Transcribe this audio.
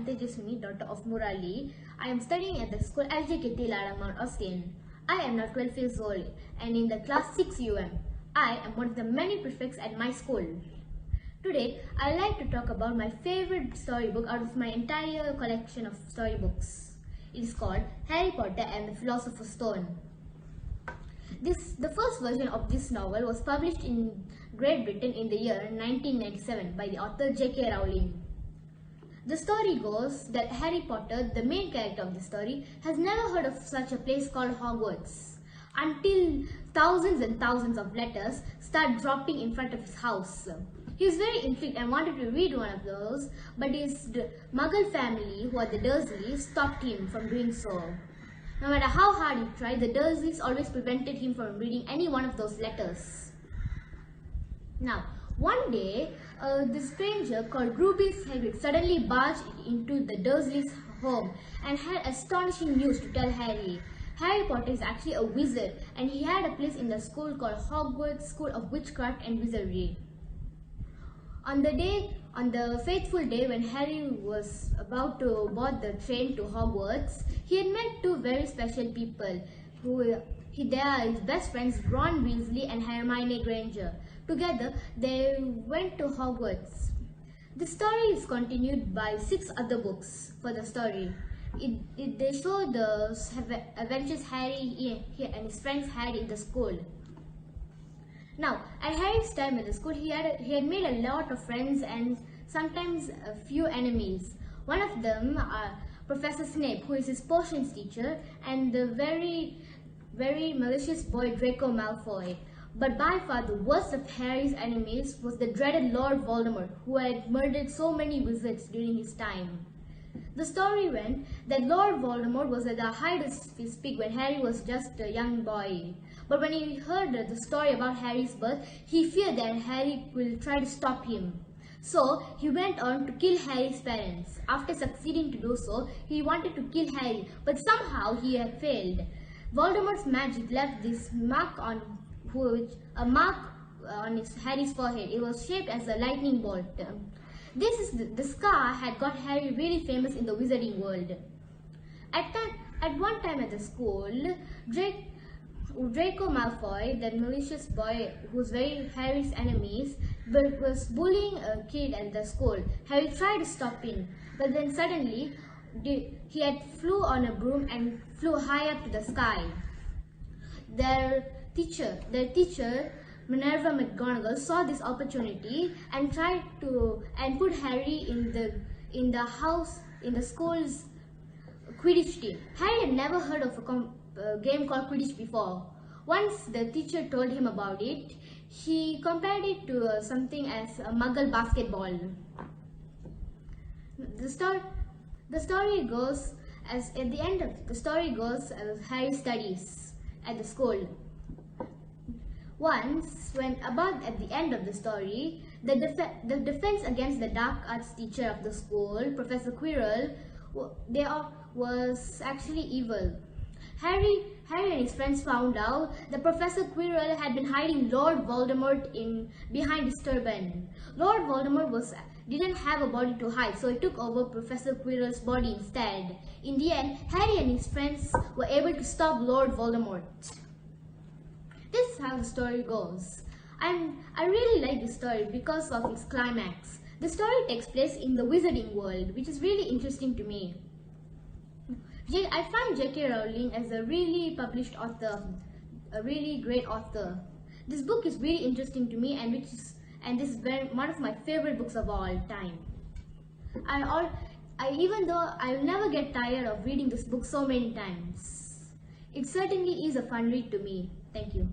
TEJAASWINIE, daughter of MURALI. I am studying at the school LJKT LADANG, Mount Austin. I am now 12 years old and in the class 6 UM. I am one of the many prefects at my school. Today, I would like to talk about my favorite storybook out of my entire collection of storybooks. It is called Harry Potter and the Philosopher's Stone. The first version of this novel was published in Great Britain in the year 1997 by the author J.K. Rowling. The story goes that Harry Potter, the main character of the story, has never heard of such a place called Hogwarts until thousands and thousands of letters start dropping in front of his house. He was very intrigued and wanted to read one of those, but his Muggle family, who are the Dursleys, stopped him from doing so. No matter how hard he tried, the Dursleys always prevented him from reading any one of those letters. Now, one day, the stranger called Ruby's Hagrid suddenly barged into the Dursleys' home and had astonishing news to tell Harry. Harry Potter is actually a wizard and he had a place in the school called Hogwarts School of Witchcraft and Wizardry. On the fateful day when Harry was about to board the train to Hogwarts, he had met two very special people. They are his best friends Ron Weasley and Hermione Granger. Together, they went to Hogwarts. The story is continued by 6 other books for the story. They show the adventures Harry and his friends had in the school. Now, at Harry's time at the school, he had made a lot of friends and sometimes a few enemies. One of them are Professor Snape, who is his potions teacher, and the very malicious boy Draco Malfoy. But by far the worst of Harry's enemies was the dreaded Lord Voldemort, who had murdered so many wizards during his time. The story went that Lord Voldemort was at the height of his peak when Harry was just a young boy. But when he heard the story about Harry's birth, he feared that Harry will try to stop him. So, he went on to kill Harry's parents. After succeeding to do so, he wanted to kill Harry, but somehow he had failed. Voldemort's magic left this mark on Harry's forehead. It was shaped as a lightning bolt. The scar had got Harry really famous in the wizarding world. At one time at the school, Draco Malfoy, that malicious boy who was very Harry's enemies, was bullying a kid at the school. Harry tried to stop him, but then suddenly he had flew on a broom and flew high up to the sky. Their teacher, Minerva McGonagall, saw this opportunity and tried to put Harry in the school's Quidditch team. Harry had never heard of a game called Quidditch before. Once the teacher told him about it, he compared it to something as a Muggle basketball. The story goes as Harry studies at the school. Once, at the end of the story, the defense against the dark arts teacher of the school, Professor Quirrell, was actually evil. Harry and his friends found out that Professor Quirrell had been hiding Lord Voldemort behind his turban. Lord Voldemort didn't have a body to hide, so he took over Professor Quirrell's body instead. In the end, Harry and his friends were able to stop Lord Voldemort. This is how the story goes. I really like this story because of its climax. The story takes place in the wizarding world, which is really interesting to me. I find J.K. Rowling as a really published author, a really great author. This book is really interesting to me, and this is one of my favorite books of all time. Even though I will never get tired of reading this book so many times, it certainly is a fun read to me. Thank you.